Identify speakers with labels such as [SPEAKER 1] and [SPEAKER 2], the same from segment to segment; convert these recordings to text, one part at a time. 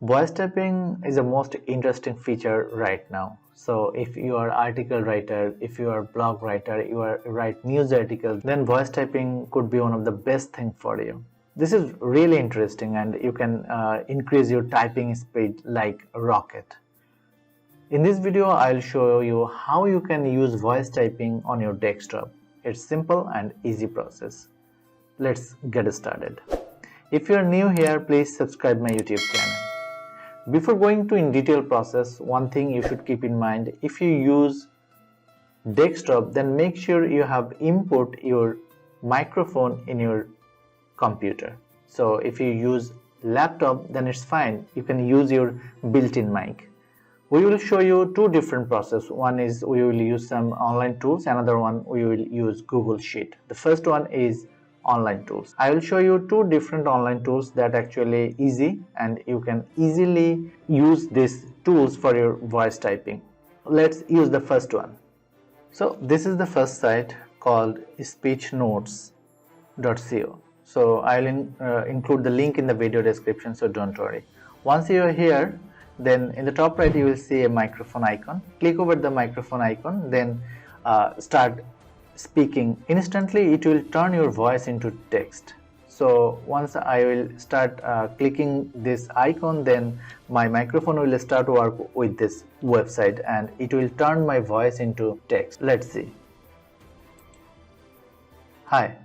[SPEAKER 1] Voice typing is the most interesting feature right now. So if you are article writer, if you are blog writer, you are write news articles, then voice typing could be one of the best thing for you. This is really interesting and you can increase your typing speed like a rocket. In this video, I'll show you how you can use voice typing on your desktop. It's simple and easy process. Let's get started. If you are new here, please subscribe my YouTube channel. Before going to in detail process, one thing you should keep in mind, if you use desktop, then make sure you have input your microphone in your computer. So if you use laptop, then it's fine. You can use your built-in mic. We will show you two different processes. One is we will use some online tools, another one we will use Google Sheet. The first one is online tools. I will show you two different online tools that actually easy and you can easily use these tools for your voice typing. Let's use the first one. So this is the first site called speechnotes.co. So I'll include the link in the video description, so don't worry. Once you are here, then in the top right you will see a microphone icon. Click over the microphone icon, then start speaking. Instantly it will turn your voice into text. So once I will start clicking this icon, then my microphone will start work with this website and it will turn my voice into text. Let's see. Hi,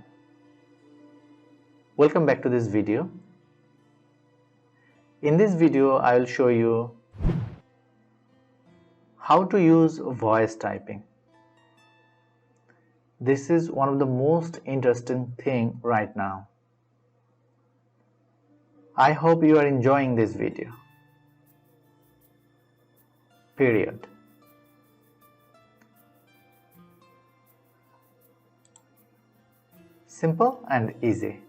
[SPEAKER 1] welcome back to this video. In this video I will show you how to use voice typing. This is one of the most interesting thing right now. I hope you are enjoying this video. Period. Simple and easy.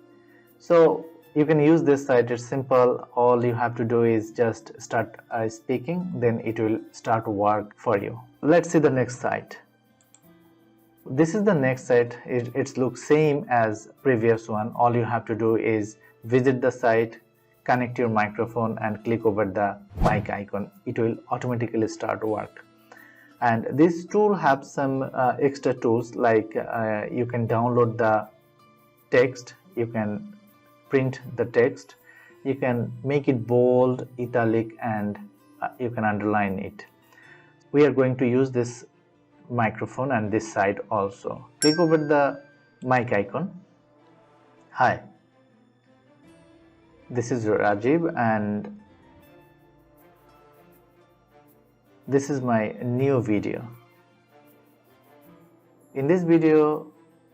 [SPEAKER 1] So you can use this site. It's simple. All you have to do is just start speaking, then it will start work for you. Let's see the next site. This is the next site. It looks same as previous one. All you have to do is visit the site, connect your microphone and click over the mic icon. It will automatically start work. And this tool has some extra tools like you can download the text, you can print the text, you can make it bold, italic, and you can underline it. We are going to use this microphone and this side also. Click over the mic icon. Hi, this is Rajiv and this is my new video. In this video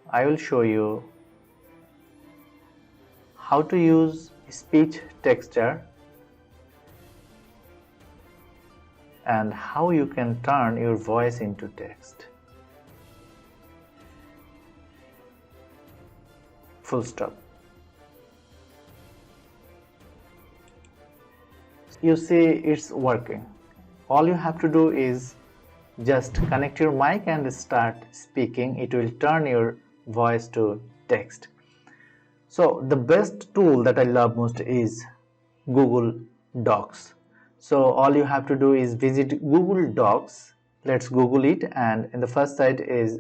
[SPEAKER 1] I will show you how to use speech texture and how you can turn your voice into text. Full stop. You see it's working. All you have to do is just connect your mic and start speaking. It will turn your voice to text. So the best tool that I love most is Google Docs. So all you have to do is visit Google Docs. Let's Google it, and in the first site is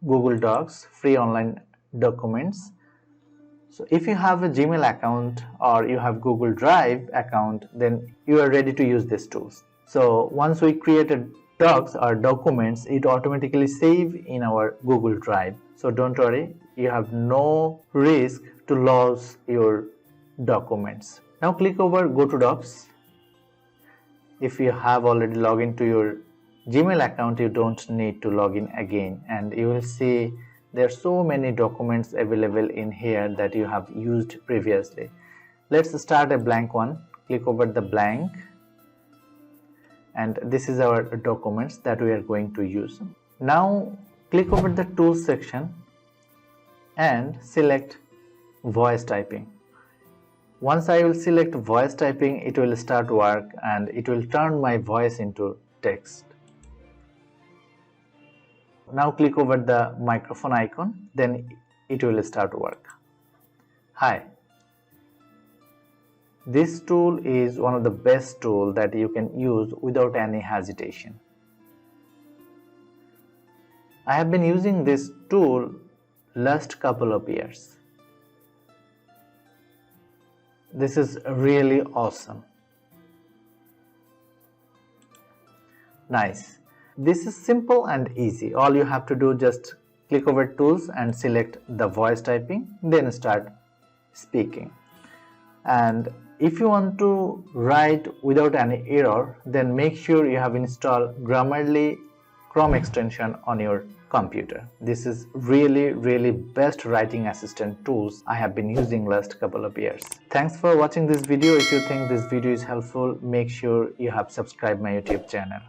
[SPEAKER 1] Google Docs, free online documents. So if you have a Gmail account or you have Google Drive account, then you are ready to use these tools. So once we created docs or documents, it automatically save in our Google Drive. So don't worry, you have no risk to lose your documents. Now click over Go to Docs. If you have already logged into your Gmail account, you don't need to log in again, and you will see there are so many documents available in here that you have used previously. Let's start a blank one. Click over the blank, and this is our documents that we are going to use. Now click over the tools section and select voice typing. Once I will select voice typing, it will start work and it will turn my voice into text. Now click over the microphone icon, then it will start work. Hi, This tool is one of the best tools that you can use without any hesitation. I have been using this tool last couple of years. This is really awesome. Nice. This is simple and easy. All you have to do, just click over tools and select the voice typing, then start speaking. And if you want to write without any error, then make sure you have installed Grammarly Chrome extension on your computer. This is really best writing assistant tools I have been using last couple of years. Thanks for watching this video. If you think this video is helpful, make sure you have subscribed my YouTube channel.